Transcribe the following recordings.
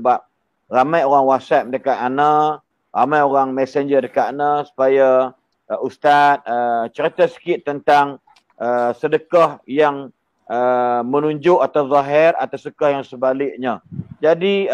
sebab ramai orang WhatsApp dekat ana, ramai orang messenger dekat ana supaya Ustaz cerita sikit tentang sedekah yang menunjuk atau zahir atau sedekah yang sebaliknya. Jadi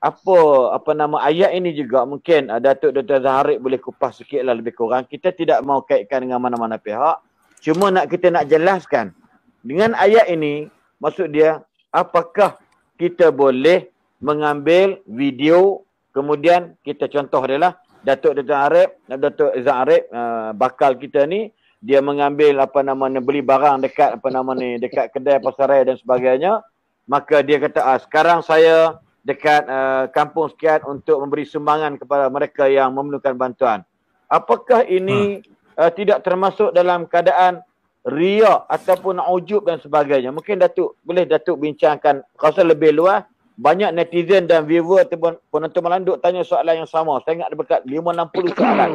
apa nama ayat ini juga mungkin Datuk Dr. Zaharit boleh kupas sikitlah lebih kurang. Kita tidak mau kaitkan dengan mana-mana pihak. Cuma kita nak jelaskan dengan ayat ini, maksud dia apakah kita boleh mengambil video, kemudian kita contoh dia lah Datuk Dr. Zaharit bakal kita ni, dia mengambil beli barang dekat dekat kedai pasaran dan sebagainya, maka dia kata sekarang saya dekat kampung sekian untuk memberi sumbangan kepada mereka yang memerlukan bantuan. Apakah ini tidak termasuk dalam keadaan riak ataupun ujub dan sebagainya? Mungkin Datuk bincangkan rasa lebih luas. Banyak netizen dan viewer ataupun penonton malam duk tanya soalan yang sama. Saya ingat ada dekat 5-60 soalan.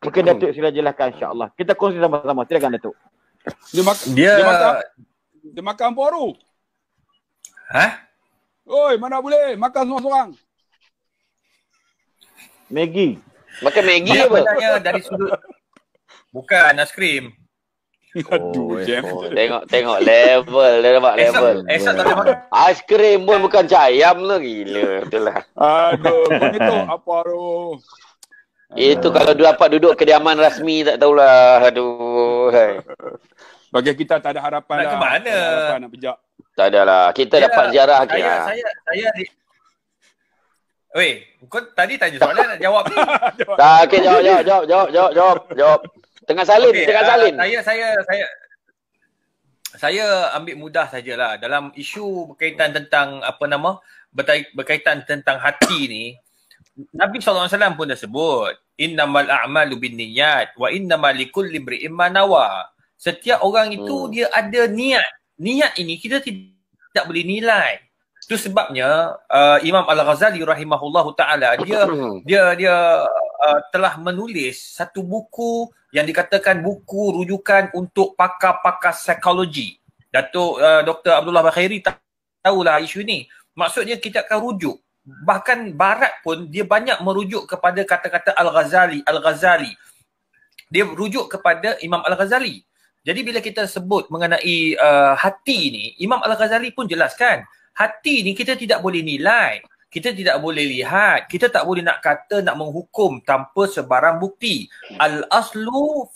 Mungkin Datuk sila jelaskan, insya-Allah. Kita kongsi sama-sama. Silakan Datuk. Dia makan baru. Hah? Oi, mana boleh makan seorang-seorang. Maggi. Makan Maggi Dia apa? sebenarnya dari sudut bukan aiskrim. Aduh, Jam. Tengok level, dia nampak level. Esok tak boleh makan. Aiskrim pun bukan cayam lah, gila. Betul lah. Aduh, kau ni tu apa tu? Itu kalau dapat duduk kediaman rasmi tak tahulah. Aduh. Hai. Bagi kita tak ada harapan Nak lah. ke mana? Tak ada harapan nak pejak. Tak adalah. Kita dapat ziarah Saya Weh, kau tadi tanya soalan nak jawab ni. Tak, okey, jawab. Tengah salin, Okay, tengah salin. Saya ambil mudah sajalah dalam isu berkaitan tentang berkaitan tentang hati ni. Nabi SAW pun dah sebut, innamal a'malu binniyat wa innamal likulli imri'in ma nawa. Setiap orang itu dia ada niat. Niat ini kita tidak boleh nilai. Itu sebabnya Imam Al-Ghazali rahimahullahu taala dia telah menulis satu buku yang dikatakan buku rujukan untuk pakar-pakar psikologi. Datuk Dr. Abdullah Bakhairi tahulah isu ni. Maksudnya kita akan rujuk. Bahkan Barat pun dia banyak merujuk kepada kata-kata Al-Ghazali. Dia rujuk kepada Imam Al-Ghazali. Jadi bila kita sebut mengenai hati ni, Imam Al-Ghazali pun jelaskan, hati ni kita tidak boleh nilai. Kita tidak boleh lihat, kita tak boleh nak kata, nak menghukum tanpa sebarang bukti. Al-aslu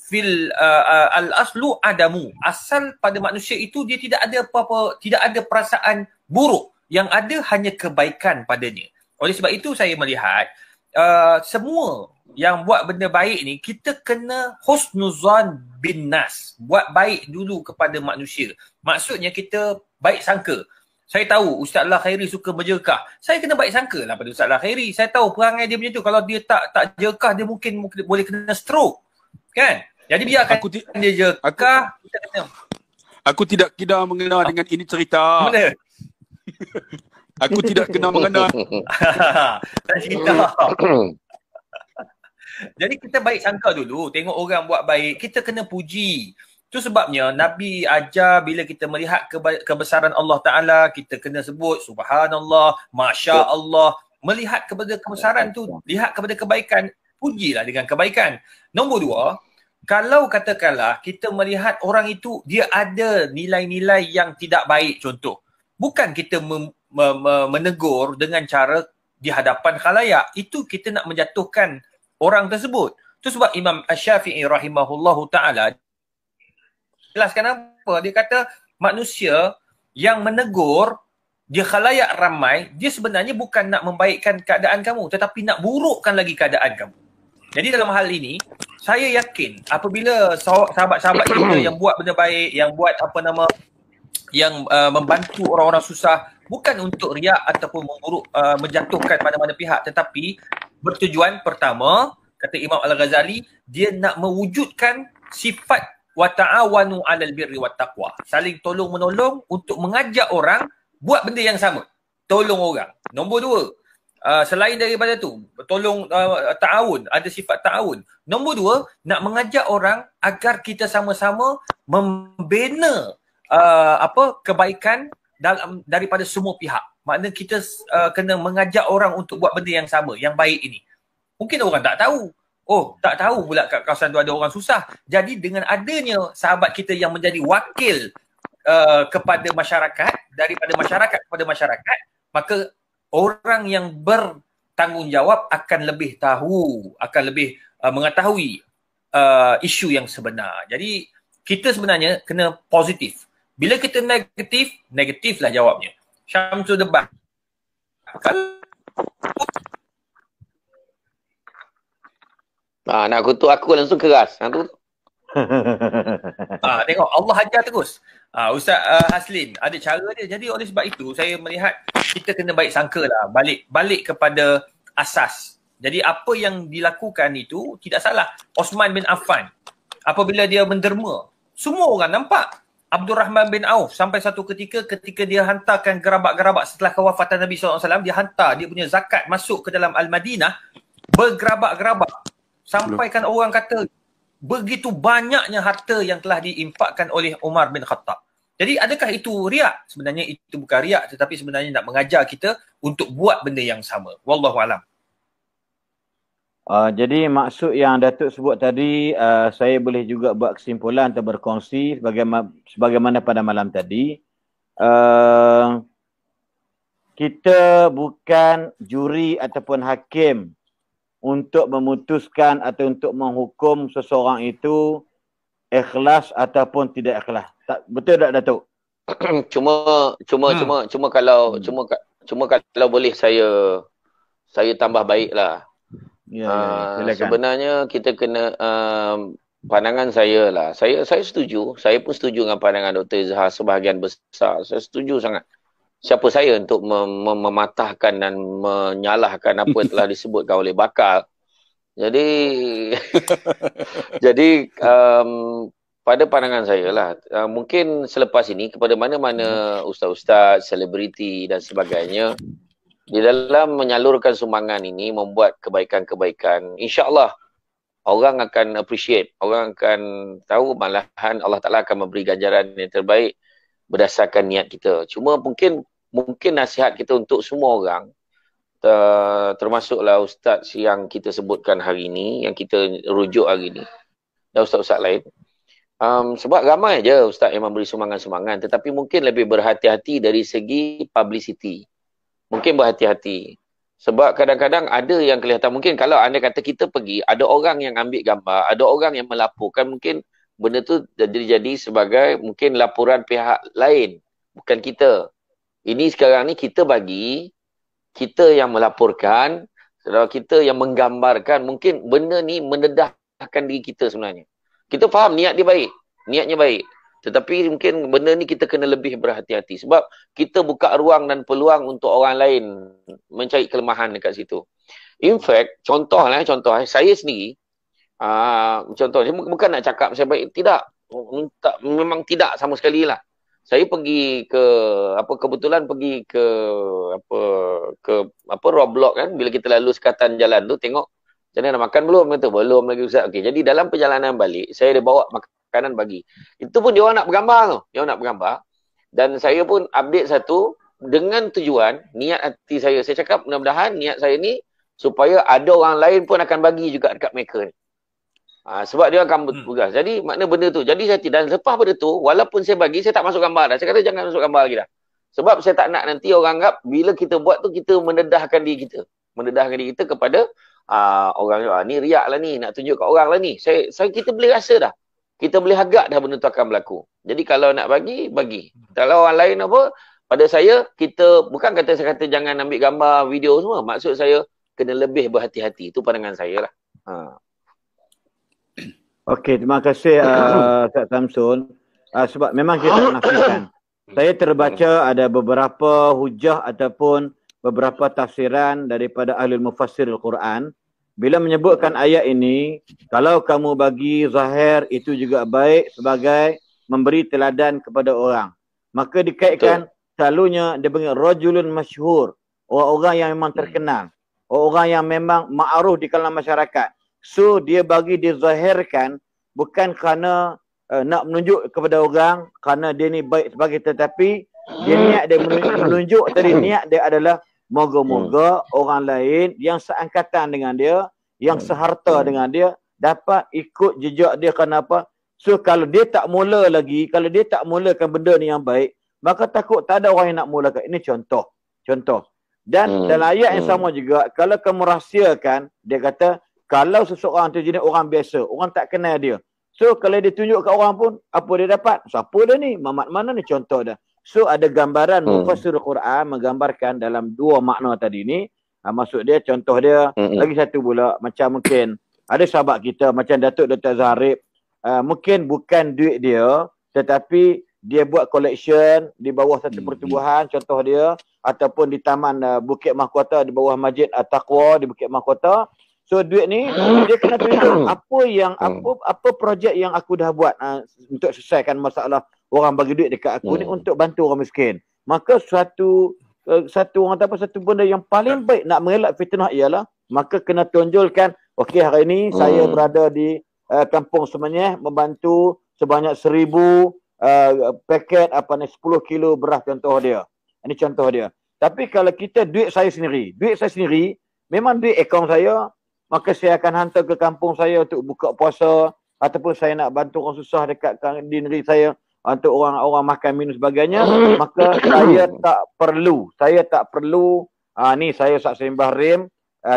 adamu. Asal pada manusia itu dia tidak ada apa-apa, tidak ada perasaan buruk. Yang ada hanya kebaikan padanya. Oleh sebab itu saya melihat semua yang buat benda baik ni, kita kena husnuzan bin nas. Buat baik dulu kepada manusia. Maksudnya kita baik sangka. Saya tahu Ustaz Al Khairi suka berjekah. Saya kena baik sangka lah pada Ustaz Al Khairi. Saya tahu perangai dia macam tu. Kalau dia tak jekah, dia mungkin boleh kena stroke. Kan? Jadi biarkan dia jekah. Aku tidak kena mengenal dengan ini cerita. Mana? Aku tidak kena mengenal. Tak cerita. Jadi kita baik sangka dulu. Tengok orang buat baik, kita kena puji. Itu sebabnya Nabi ajar bila kita melihat kebesaran Allah Ta'ala, kita kena sebut Subhanallah, Masya Allah. Melihat kepada kebesaran tu, lihat kepada kebaikan, pujilah dengan kebaikan. Nombor dua, kalau katakanlah kita melihat orang itu, dia ada nilai-nilai yang tidak baik contoh. Bukan kita menegur dengan cara di hadapan khalayak. Itu kita nak menjatuhkan orang tersebut. Itu sebab Imam Asy-Syafi'i rahimahullahu ta'ala jelaskan apa? Dia kata manusia yang menegur dia khalayak ramai, dia sebenarnya bukan nak membaikkan keadaan kamu, tetapi nak burukkan lagi keadaan kamu. Jadi dalam hal ini, saya yakin apabila sahabat-sahabat kita yang buat benda baik, yang buat yang membantu orang-orang susah, bukan untuk riak ataupun menjatuhkan mana-mana pihak, tetapi bertujuan pertama, kata Imam Al-Ghazali, dia nak mewujudkan sifat wa ta'awanu 'alal birri wat taqwa. Saling tolong menolong untuk mengajak orang buat benda yang sama. Tolong orang. Nombor dua, selain daripada tu, tolong ta'awun, ada sifat ta'awun. Nombor dua, nak mengajak orang agar kita sama-sama membina kebaikan daripada semua pihak. Makna kita kena mengajak orang untuk buat benda yang sama, yang baik ini. Mungkin orang tak tahu. Oh, tak tahu pula kat kawasan tu ada orang susah. Jadi dengan adanya sahabat kita yang menjadi wakil kepada masyarakat, daripada masyarakat kepada masyarakat, maka orang yang bertanggungjawab akan lebih tahu, akan lebih mengetahui isu yang sebenar. Jadi kita sebenarnya kena positif. Bila kita negatif, negatiflah jawabnya. Syamsul debat. Nak kutuk aku langsung keras. Tengok Allah ajar terus. Ustaz Haslin ada cara dia. Jadi oleh sebab itu saya melihat kita kena baik sangka lah. Balik kepada asas. Jadi apa yang dilakukan itu tidak salah. Osman bin Affan apabila dia menderma, semua orang nampak. Abdul Rahman bin Auf sampai satu ketika dia hantarkan gerabak-gerabak setelah kewafatan Nabi SAW, dia hantar dia punya zakat masuk ke dalam Al-Madinah bergerabak-gerabak. Sampaikan orang kata begitu banyaknya harta yang telah diinfakkan oleh Umar bin Khattab. Jadi adakah itu riak? Sebenarnya itu bukan riak, tetapi sebenarnya nak mengajar kita untuk buat benda yang sama. Wallahualam. Jadi maksud yang Datuk sebut tadi, saya boleh juga buat kesimpulan atau berkongsi sebagaimana pada malam tadi. Kita bukan juri ataupun hakim untuk memutuskan atau untuk menghukum seseorang itu ikhlas ataupun tidak ikhlas. Betul tak Datuk? Cuma kalau boleh saya tambah baiklah. Sebenarnya kita kena pandangan saya lah. Saya setuju. Saya pun setuju dengan pandangan Dr. Izhar sebahagian besar. Saya setuju sangat. Siapa saya untuk mematahkan dan menyalahkan apa yang telah disebutkan oleh bakal. Jadi pada pandangan saya lah, mungkin selepas ini kepada mana-mana ustaz-ustaz, selebriti dan sebagainya, di dalam menyalurkan sumbangan ini, membuat kebaikan-kebaikan, insya-Allah orang akan appreciate, orang akan tahu, malahan Allah Ta'ala akan memberi ganjaran yang terbaik berdasarkan niat kita. Cuma mungkin nasihat kita untuk semua orang, termasuklah ustaz yang kita sebutkan hari ini, yang kita rujuk hari ini, dan ustaz-ustaz lain. Sebab ramai je ustaz yang memberi sumbangan-sumbangan, tetapi mungkin lebih berhati-hati dari segi publicity. Mungkin berhati-hati. Sebab kadang-kadang ada yang kelihatan, mungkin kalau anda kata kita pergi, ada orang yang ambil gambar, ada orang yang melaporkan, mungkin benda tu jadi sebagai mungkin laporan pihak lain, bukan kita. Ini sekarang ni kita bagi, kita yang melaporkan, kita yang menggambarkan, mungkin benda ni mendedahkan diri kita sebenarnya. Kita faham niat dia baik, niatnya baik. Tetapi mungkin benda ni kita kena lebih berhati-hati. Sebab kita buka ruang dan peluang untuk orang lain mencari kelemahan dekat situ. In fact, contoh saya sendiri, contoh, bukan nak cakap saya baik, tidak. Memang tidak sama sekali lah. Saya pergi ke, kebetulan pergi ke, Roblox kan, bila kita lalu sekatan jalan tu, tengok, macam mana nak makan belum? Kata, belum lagi Ustaz. Okay, jadi dalam perjalanan balik, saya ada bawa makanan bagi. Itu pun dia orang nak bergambar tu. Dia orang nak bergambar. Dan saya pun update satu dengan tujuan, niat hati saya. Saya cakap mudah-mudahan niat saya ni supaya ada orang lain pun akan bagi juga dekat mereka ni. Sebab dia akan bertugas. Jadi makna benda tu. Jadi saya tidak, dan lepas benda tu, walaupun saya bagi, saya tak masuk gambar dah. Saya kata jangan masuk gambar lagi dah. Sebab saya tak nak nanti orang anggap bila kita buat tu, kita mendedahkan diri kita. Mendedahkan diri kita kepada orang ni riak lah ni, nak tunjuk kat orang lah ni. Kita boleh rasa dah. Kita boleh agak dah benda tu akan berlaku. Jadi kalau nak bagi. Kalau orang lain apa, pada saya, kita bukan saya kata jangan ambil gambar, video semua. Maksud saya, kena lebih berhati-hati. Itu pandangan saya lah. Okey, terima kasih Kak Samsul. Sebab memang kita tak nafikan. Saya terbaca ada beberapa hujah ataupun beberapa tafsiran daripada ahli mufassir Al-Quran. Bila menyebutkan ayat ini, kalau kamu bagi zahir, itu juga baik sebagai memberi teladan kepada orang. Maka dikaitkan selalunya dia panggil rajulun masyhur. Orang-orang yang memang terkenal. Orang yang memang ma'ruf di kalangan masyarakat. So dia bagi dizahirkan bukan kerana nak menunjuk kepada orang kerana dia ni baik sebagai, tetapi Dia niat dia menunjuk tadi, niat dia adalah moga-moga orang lain yang seangkatan dengan dia, yang seharta dengan dia dapat ikut jejak dia. Kenapa? So kalau dia tak mula lagi, kalau dia tak mulakan benda ni yang baik, maka takut tak ada orang yang nak mulakan. Ini contoh. Dan dalam ayat yang sama juga, kalau kamu rahsiakan, dia kata, kalau seseorang tu jenis orang biasa, orang tak kenal dia. So kalau dia tunjuk kat orang pun, apa dia dapat? Siapa dia ni? Mamat mana ni? Contoh dia. So ada gambaran mufassir Quran menggambarkan dalam dua makna tadi ni. Maksud dia, contoh dia, lagi satu pula, macam mungkin ada sahabat kita macam Datuk Dr. Zahrib, mungkin bukan duit dia, tetapi dia buat collection di bawah satu pertubuhan, contoh dia, ataupun di Taman Bukit Mahkota, di bawah Masjid Taqwa di Bukit Mahkota. So duit ni dia kena tunjuk apa projek yang aku dah buat untuk selesaikan masalah orang bagi duit dekat aku ni untuk bantu orang miskin. Maka satu benda yang paling baik nak mengelak fitnah ialah maka kena tunjulkan, okey, hari ini saya berada di Kampung Semenyih membantu sebanyak 1000 paket 10 kilo beras, contoh dia. Ini contoh dia. Tapi kalau kita duit saya sendiri memang duit akaun saya, maka saya akan hantar ke kampung saya untuk buka puasa, ataupun saya nak bantu orang susah dekat di negeri saya untuk orang makan minum sebagainya, maka saya tak perlu ni saya Ustaz Sembah Rim,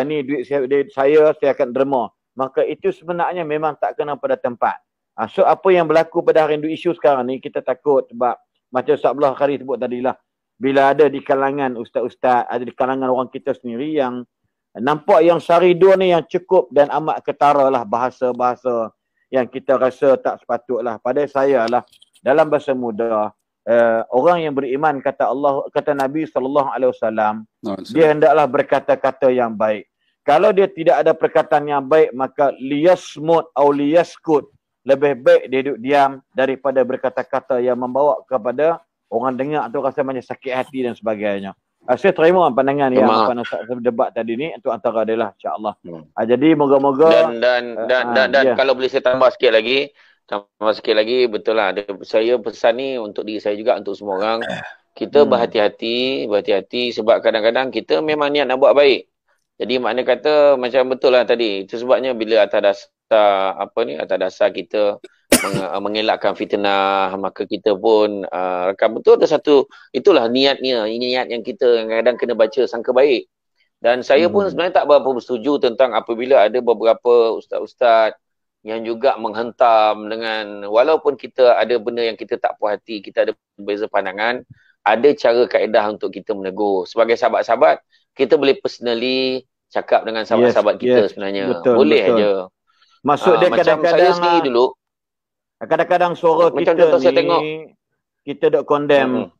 ni duit saya akan derma. Maka itu sebenarnya memang tak kena pada tempat. So apa yang berlaku pada hari ini, isu sekarang ni, kita takut sebab macam Ustaz Abdullah Khari sebut tadilah, bila ada di kalangan ustaz-ustaz, ada di kalangan orang kita sendiri yang nampak yang Syaridun ni yang cukup dan amat ketara lah bahasa-bahasa yang kita rasa tak sepatutlah. Pada saya lah, dalam bahasa muda, orang yang beriman, kata Nabi SAW, dia hendaklah berkata-kata yang baik. Kalau dia tidak ada perkataan yang baik, maka liyasmut atau liyaskut, lebih baik dia duduk diam daripada berkata-kata yang membawa kepada orang dengar tu rasa macam sakit hati dan sebagainya. Saya terima pandangan yang debat tadi ni, itu antara dia lah, insya-Allah. Jadi moga-moga dan kalau boleh saya tambah sikit lagi, betul lah. Saya pesan ni untuk diri saya juga, untuk semua orang. Kita berhati-hati sebab kadang-kadang kita memang niat nak buat baik. Jadi makna kata macam betul lah tadi. Itu sebabnya bila atas dasar kita mengelakkan fitnah, maka kita pun betul ada satu, itulah niat yang kita kadang-kadang kena baca sangka baik. Dan saya pun sebenarnya tak berapa bersetuju tentang apabila ada beberapa ustaz-ustaz yang juga menghentam dengan, walaupun kita ada benda yang kita tak puas hati, kita ada berbeza pandangan, ada cara kaedah untuk kita menegur. Sebagai sahabat-sahabat, kita boleh personally cakap dengan sahabat-sahabat kita sebenarnya. Boleh aja. Maksud dia macam kadang-kadang saya sendiri dulu, kadang-kadang suara macam kita saya tengok, kita dok condemn.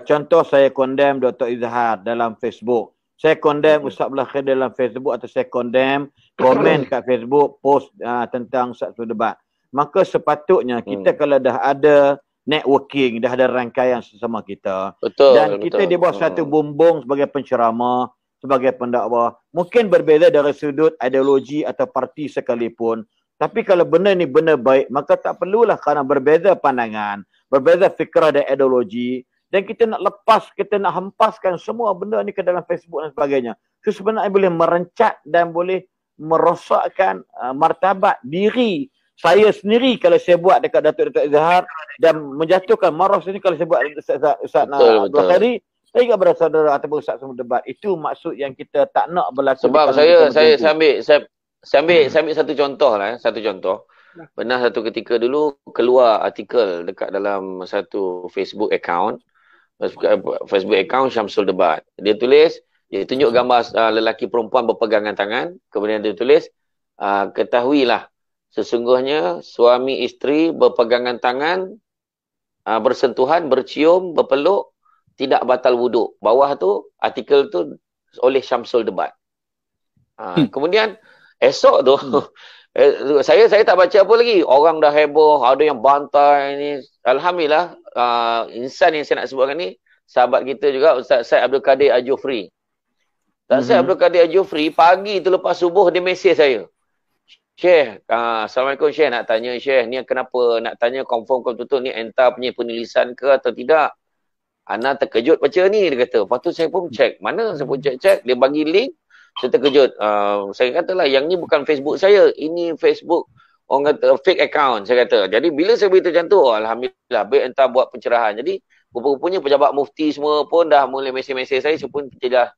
Contoh saya condemn Dr. Izhar dalam Facebook. Saya condemn Ustaz Abdullah Khair dalam Facebook, atau saya condemn komen kat Facebook post tentang satu debat. Maka sepatutnya kita kalau dah ada networking, dah ada rangkaian sesama kita, dan kita di bawah satu bumbung sebagai penceramah, sebagai pendakwah, mungkin berbeza dari sudut ideologi atau parti sekalipun, tapi kalau benda ni benda baik, maka tak perlulah kerana berbeza pandangan, berbeza fikrah dan ideologi, dan kita nak lepas, kita nak hempaskan semua benda ni ke dalam Facebook dan sebagainya. Itu sebenarnya boleh merencat dan boleh merosakkan martabat diri saya sendiri kalau saya buat dekat Datuk Izhar, dan menjatuhkan marah sini kalau saya buat Ustaz Abdul Khari, saya ingat pada saudara ataupun Ustaz semua debat. Itu maksud yang kita tak nak berlaku. Sebab saya ambil satu contoh lah. Satu contoh. Pernah satu ketika dulu keluar artikel dekat dalam satu Facebook account Syamsul Debat. Dia tunjuk gambar lelaki perempuan berpegangan tangan. Kemudian dia tulis, ketahuilah sesungguhnya suami isteri berpegangan tangan, bersentuhan, bercium, berpeluk, tidak batal wuduk. Bawah tu, artikel tu oleh Syamsul Debat. Kemudian esok tu, saya tak baca apa lagi. Orang dah heboh, ada yang bantai ni. Alhamdulillah, insan yang saya nak sebutkan ni, sahabat kita juga, Ustaz Syed Abdul Kadir Al-Jufri. Ustaz Syed Abdul Kadir Al-Jufri, pagi tu lepas subuh, dia mesej saya. Syekh, Assalamualaikum Syekh, nak tanya Syekh, ni kenapa nak tanya confirm betul-betul ni entah punya penulisan ke atau tidak? Ana terkejut baca ni, dia kata. Lepas tu saya pun check. Mana saya pun check. Dia bagi link. Saya terkejut. Saya katalah yang ni bukan Facebook saya. Ini Facebook orang kata fake account, saya kata. Jadi bila saya beritahu macam tu, alhamdulillah baik entah buat pencerahan. Jadi rupa-rupanya pejabat mufti semua pun dah mula mesej-mesej saya pun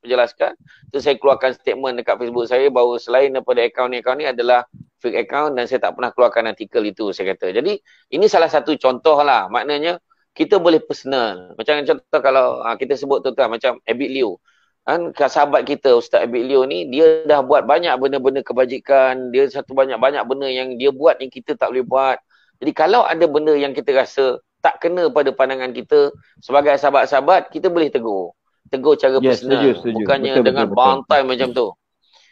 penjelaskan. Tu saya keluarkan statement dekat Facebook saya bahawa selain daripada akaun ni adalah fake account dan saya tak pernah keluarkan artikel itu, saya kata. Jadi ini salah satu contoh lah. Maknanya kita boleh personal. Macam contoh kalau kita sebut tuan-tuan macam Abid Liu. Kan sahabat kita Ustaz Abid Liu ni, dia dah buat banyak benda-benda kebajikan. Dia satu banyak-banyak benda yang dia buat yang kita tak boleh buat. Jadi kalau ada benda yang kita rasa tak kena pada pandangan kita sebagai sahabat-sahabat, kita boleh tegur. Tegur cara personal. Setuju. Bukannya betul, dengan bantai macam tu.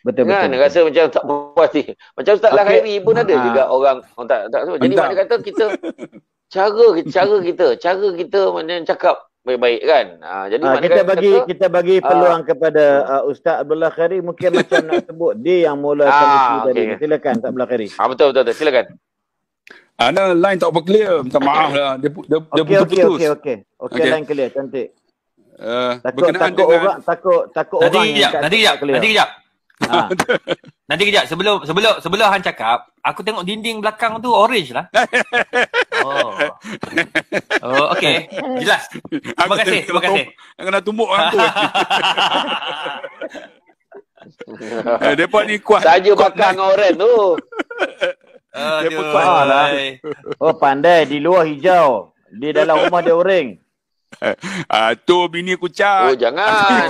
Betul. Rasa macam tak puas ni. Macam Ustaz Lahiri pun ada juga orang tak semua. Jadi maknanya kata kita cara kita macam cakap baik-baik kan. Jadi kita bagi peluang kepada Ustaz Abdullah Khairi, mungkin macam nak sebut dia yang mulakan isu tadi. Silakan Ustaz Abdullah Khairi. Betul silakan. Ana line tak clear, minta maaf lah. Dia putus. Okey, line clear, cantik. Takut orang nanti kejap. Nanti kejap sebelum Han cakap, aku tengok dinding belakang tu orange lah. Okey. Jelas. Terima kasih. Kena tumbuk orang tu. Depa ni kuat. Saja belakang orange tu. Pandai, di luar hijau, di dalam rumah dia orange. Tu bini aku cat. Jangan.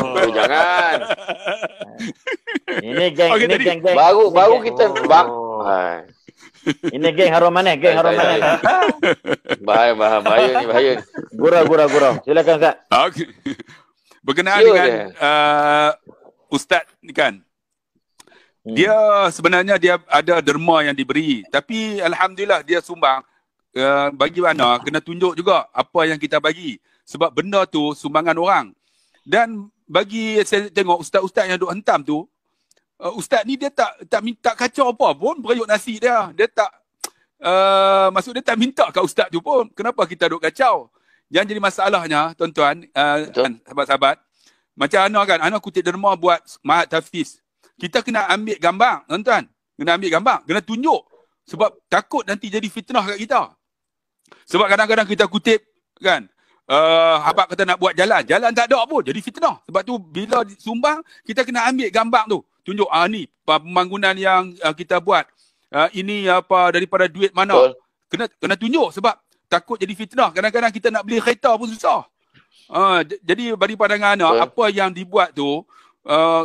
Ini geng. Baru kita Ini geng harum manis. Bahaya. Gurau. Silakan Ustaz. Okey. Berkenaan dengan Ustaz ni kan. Dia sebenarnya dia ada derma yang diberi, tapi alhamdulillah dia sumbang. Bagi mana kena tunjuk juga apa yang kita bagi, sebab benda tu sumbangan orang. Dan bagi saya tengok ustaz-ustaz yang duk hentam tu, ustaz ni dia tak minta kacau apa pun berayuk nasi dia. Dia tak maksud dia tak minta kat ustaz tu pun. Kenapa kita duk kacau? Yang jadi masalahnya tuan-tuan, sahabat-sahabat, macam ana kutip derma buat Mahat Tahfiz. Kita kena ambil gambar, tuan-tuan. Kena tunjuk. Sebab takut nanti jadi fitnah kat kita. Sebab kadang-kadang kita kutip kan, habaq kata nak buat jalan tak ada pun, jadi fitnah. Sebab tu bila sumbang, kita kena ambil gambar tu. Tunjuk, ni pembangunan yang kita buat. Ini apa daripada duit mana. Kena tunjuk sebab takut jadi fitnah. Kadang-kadang kita nak beli kereta pun susah. Jadi bagi pandangan apa yang dibuat tu,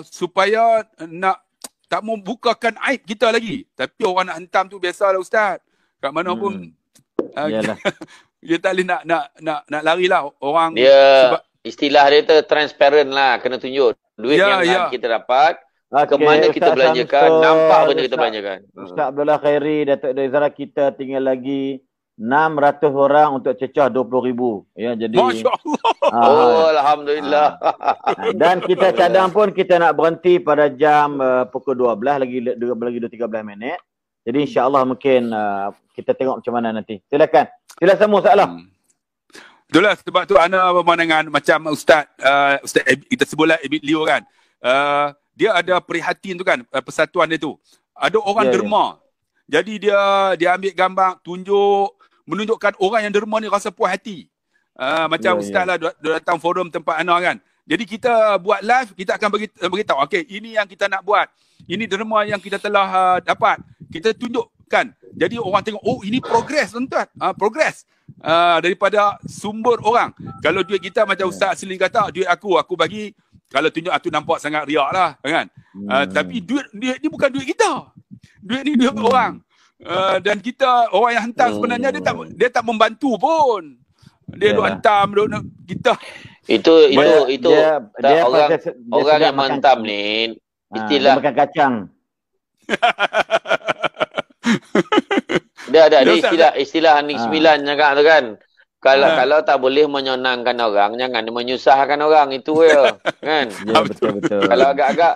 supaya nak tak membukakan aib kita lagi. Tapi orang nak hentam tu biasalah Ustaz. Kat mana pun dia tak boleh nak lari lah orang. Dia istilah dia tu transparent lah, kena tunjuk duit yang kita dapat, ke mana kita belanjakan, nampak benda kita belanjakan. Ustaz Abdullah Khairi, Datuk Izara, kita tinggal lagi 600 orang untuk cecah 20,000. Ya, jadi Masya-Allah. Alhamdulillah. Dan kita cadang pun kita nak berhenti pada jam pukul 12 lagi 13 minit. Jadi insya-Allah mungkin kita tengok macam mana nanti. Silakan. Sila semua soalan. Itulah sebab tu ana pemandangan macam Ustaz kita sebutlah Abid Liu kan. Dia ada prihatin tu kan, persatuan dia tu. Ada orang derma. Jadi dia ambil gambar, menunjukkan orang yang derma ni rasa puas hati. Macam Ustaz lah datang forum tempat ana kan. Jadi kita buat live, kita akan beritahu, okey, ini yang kita nak buat. Ini derma yang kita telah dapat. Kita tunjukkan. Jadi orang tengok, ini progres tuan-tuan. Progres. Daripada sumber orang. Kalau duit kita macam Ustaz Selim kata, duit aku bagi, kalau tunjuk aku nampak sangat riak lah kan. Tapi duit ni bukan duit kita. Duit ni duit orang. Dan kita, orang yang hantar sebenarnya dia tak membantu pun. Dia duk hantam kita. Itu orang yang menghantam ni istilah makan kacang. Dia ada istilah Anik 9 cakap tu kan. Kalau tak boleh menyenangkan orang, jangan menyusahkan orang, itu je kan. Ya, betul. Kalau agak-agak